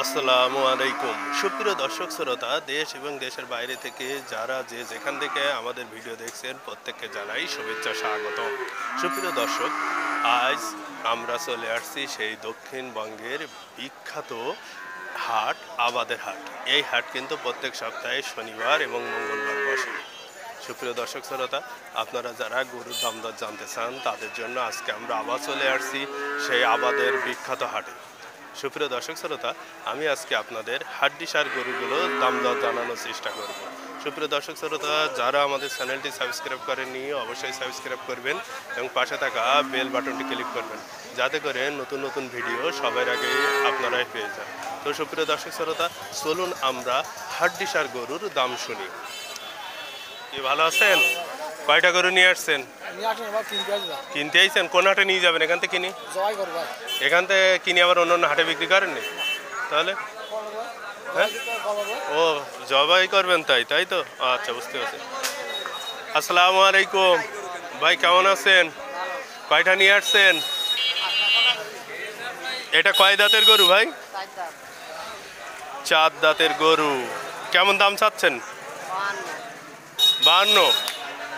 আসসালামু আলাইকুম সুপ্রিয় দর্শক শ্রোতা দেশ এবং দেশের বাইরে থেকে যারা যেখান থেকে আমাদের ভিডিও দেখছেন প্রত্যেককে জানাই শুভেচ্ছা স্বাগতম। সুপ্রিয় দর্শক, আজ আমরা চলে আসছি সেই দক্ষিণবঙ্গের বিখ্যাত হাট আবাদের হাট। এই হাট কিন্তু প্রত্যেক সপ্তাহে শনিবার এবং মঙ্গলবার বসে। সুপ্রিয় দর্শক শ্রোতা, আপনারা যারা গরুর দাম দর জানতে চান তাদের জন্য আজকে আমরা আবার চলে আসছি সেই আবাদের বিখ্যাত হাটে। সুপ্রিয় দর্শক শ্রোতা, আমি আজকে আপনাদের হাড্ডিসার গরুগুলো দাম দর জানানোর চেষ্টা করব। সুপ্রিয় দর্শক শ্রোতা, যারা আমাদের চ্যানেলটি সাবস্ক্রাইব করেননি অবশ্যই সাবস্ক্রাইব করবেন এবং পাশে থাকা বেল বাটনটি ক্লিক করবেন, যাতে করে নতুন নতুন ভিডিও সবার আগে আপনারাই পেয়ে যান। তো সুপ্রিয় দর্শক শ্রোতা, চলুন আমরা হাড্ডিসার গরুর দাম শুনি। কি ভালো আছেন? কয়টা গরু নিয়ে আসছেন? কিনতে আইছেন? কোন হাটে নিয়ে যাবেন? এখান থেকে কিনি? এখান থেকে কিনে আবার অন্য অন্য হাটে বিক্রি করেননি? তাহলে হ্যাঁ, ও জবাই করবেন তাই তো, আচ্ছা বুঝতে পারছি। আসসালামু আলাইকুম ভাই, কেমন আছেন? কয়টা নিয়ে আসছেন? এটা কয় দাঁতের গরু ভাই? 4 দাঁতের গরু। কেমন দাম চাচ্ছেন? 52।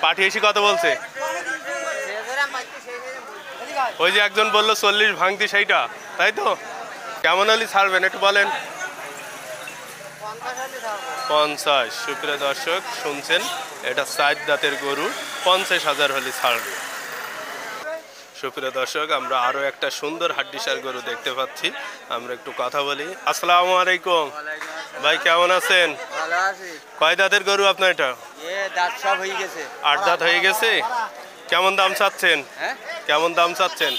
পাঠিয়েছি কত বলছে? ওই যে একজন বললো 40 ভাঙতি, সেইটা তাই তো? কেমন হলে ছাড়বেন একটু বলেন? 50। সুপ্রিয় দর্শক শুনছেন, এটা 4 দাঁতের গরু, 50,000 হলে ছাড়বে। সুপ্রিয় দর্শক, আমরা আরো একটা সুন্দর হাড্ডিসার গরু দেখতে পাচ্ছি, আমরা একটু কথা বলি। আসসালামু আলাইকুম ভাই, কেমন আছেন? কয় দাঁতের গরু আপনার এটা? দাঁত সব হয়ে গেছে। 8 দাঁত হয়ে গেছে। কেমন দাম চাচ্ছেন? কেমন দাম চাচ্ছেন?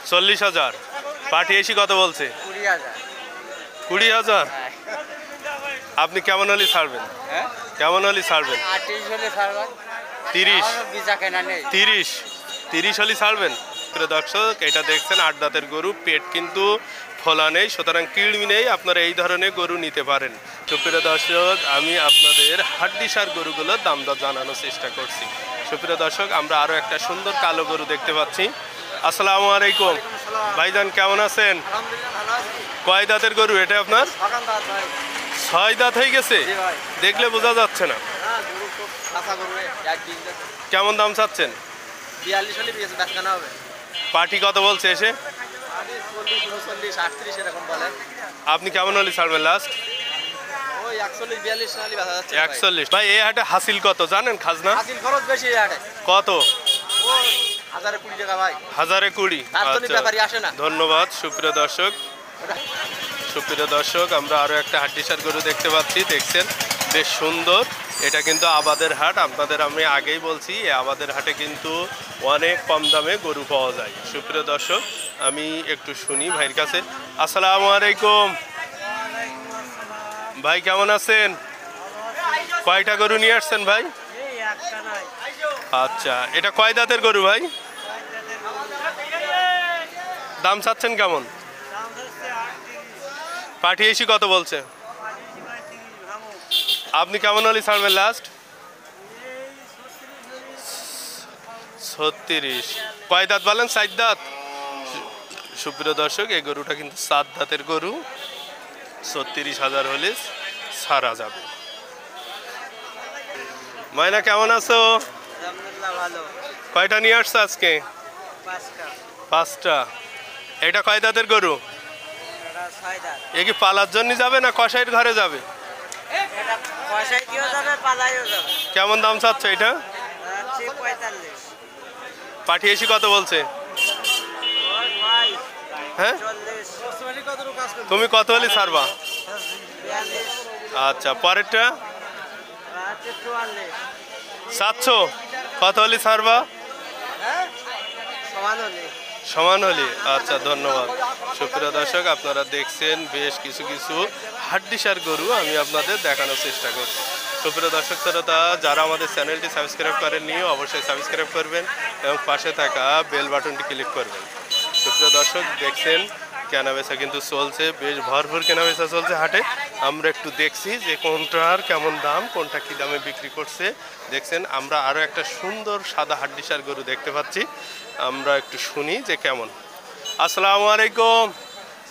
40,000। পাঠিয়েছি কত বলছে? 20,000। আপনি কেমন হলে ছাড়বেন? কেমন হলে ছাড়বেন? 30 হলে ছাড়বেন। দর্শক, এটা দেখছেন 8 দাঁতের গরু, পেট কিন্তু ফোলা নেই, সুতরাং কিড়মি নেই, আপনারা এই ধরনের গরু নিতে পারেন। সুপ্রিয় দর্শক, আমি আপনাদের হাড্ডিসার গরুগুলোর দাম দর জানানোর চেষ্টা করছি। সুপ্রিয় দর্শক, আমরা আরো একটা সুন্দর কালো গরু দেখতে পাচ্ছি। আসসালামু আলাইকুম ভাইজান, কেমন আছেন? কয় দাঁতের গরু এটা আপনার? 6 দাঁত হয়ে গেছে, দেখলে বোঝা যাচ্ছে না। কেমন দাম চাচ্ছেন? 42 পার্টি কত বলছে এসে? আপনি কেমন হলে ছাড়বেন লাস্ট? 41। ভাই এই হাটে হাসিল কত জানেন? খাজনা কত? 1020। ধন্যবাদ। সুপ্রিয় দর্শক, আমরা আরো একটা হাড্ডিসার গরু দেখতে পাচ্ছি, দেখছেন বেশ সুন্দর। এটা কিন্তু আবাদের হাট, আপনাদের আমি আগেই বলছি এই আবাদের হাটে কিন্তু অনেক কম দামে গরু পাওয়া যায়। সুপ্রিয় দর্শক, আমি একটু শুনি ভাইয়ের কাছে। আসসালামু আলাইকুম ভাই, কেমন আছেন? কয়টা গরু নিয়ে আসছেন ভাই? আচ্ছা, এটা কয় দাঁতের গরু ভাই? দাম চাচ্ছেন কেমন? পাঠিয়েছি কত বলছে? আপনি কেমন হলে ছাড়বেন লাস্ট? 36। কয় দাঁত বলেন? 4 দাঁত। সুপ্রিয় দর্শক, এই গরুটা কিন্তু 7 দাঁতের গরু, 36,000 হলে ছাড়া যাবে। ময়না, কেমন আছো? কয়টা নিয়ে আসছো আজকে? 5টা। এটা কয় দাঁতের গরু? এ কি পালার জন্য যাবে না কসাইয়ের ঘরে যাবে? কেমন দাম চাচ্ছ এটা? পাঠিয়েছি কত বলছে? হ্যাঁ, তুমি কত হলে ছাড়বা? আচ্ছা, পরেরটা চাচ্ছ কত হলে ছাড়বা? সমান হলে। আচ্ছা, ধন্যবাদ। সুপ্রিয় দর্শক, আপনারা দেখছেন বেশ কিছু হাড্ডিসার গরু আমি আপনাদের দেখানোর চেষ্টা করছি। সুপ্রিয় দর্শক শ্রোতা, যারা আমাদের চ্যানেলটি সাবস্ক্রাইব করেননি অবশ্যই সাবস্ক্রাইব করবেন এবং পাশে থাকা বেল বাটনটি ক্লিক করবেন। সুপ্রিয় দর্শক, দেখছেন কেনাবেচা কিন্তু চলছে, বেশ ভরপুর কেনাবেচা চলছে হাটে। আমরা একটু দেখছি যে কোনটার কেমন দাম, কোনটা কি দামে বিক্রি করছে। দেখছেন আমরা আরো একটা সুন্দর সাদা হাড্ডিসার গরু দেখতে পাচ্ছি, আমরা একটু শুনি যে কেমন। আসসালামু আলাইকুম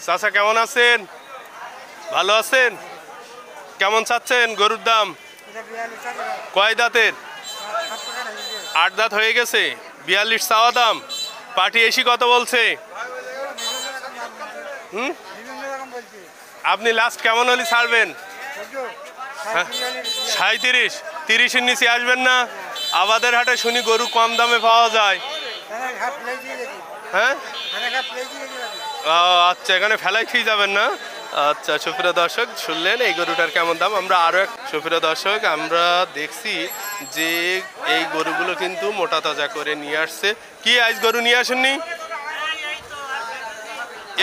চাচা কেমন আছেন? ভালো আছেন? কেমন চাচ্ছেন গরুর দাম? কয় দাঁতের? 8 দাঁত হয়ে গেছে। 42 চাওয়া দাম। পাটি এসি কত বলছে? আপনি লাস্ট কেমন হলে ছাড়বেন? 37, 30-এর নিচে আসবেন না? আমাদের হাটে শুনি গরু কম দামে পাওয়া যায়। হ্যাঁ, আচ্ছা, এখানে ফেলাই খেয়ে যাবেন না? আচ্ছা, সুপ্রিয় দর্শক শুনলেন এই গরুটার কেমন দাম। আমরা আরো এক সুপ্রিয় দর্শক আমরা দেখছি যে এই গরুগুলো কিন্তু মোটা তাজা করে নিয়ে আসছে। কি আজ গরু নিয়ে আসেননি?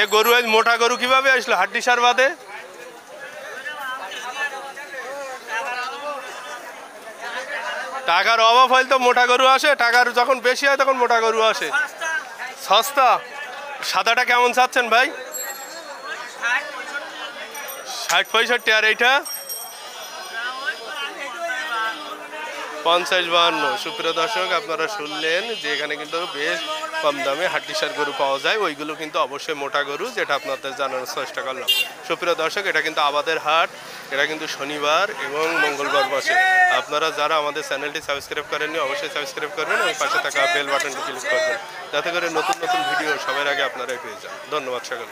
এ গরু আজ মোটা গরু কিভাবে আসলো হাড্ডি সার বাদে? টাকার অভাব হলে তো মোটা গরু আসে, টাকার যখন বেশি হয় তখন মোটা গরু আসে। সস্তা। সাদাটা কেমন চাচ্ছেন ভাই? 60-65। আর এইটা 50-52। সুপ্রিয় দর্শক আপনারা শুনলেন যে এখানে কিন্তু বেশ কম দামে হাড্ডিসার গরু পাওয়া যায়। ওইগুলো কিন্তু অবশ্যই মোটা গরু, যেটা আপনাদের জানানোর চেষ্টা করলাম। সুপ্রিয় দর্শক এটা কিন্তু আমাদের হাট, এটা কিন্তু শনিবার এবং মঙ্গলবার বসে। আপনারা যারা আমাদের চ্যানেলটি সাবস্ক্রাইব করেননি অবশ্যই সাবস্ক্রাইব করবেন এবং পাশে থাকা বেল বাটনটি ক্লিক করবেন, যাতে করে নতুন নতুন ভিডিও সবার আগে আপনারাই পেয়ে যান। ধন্যবাদ সকল।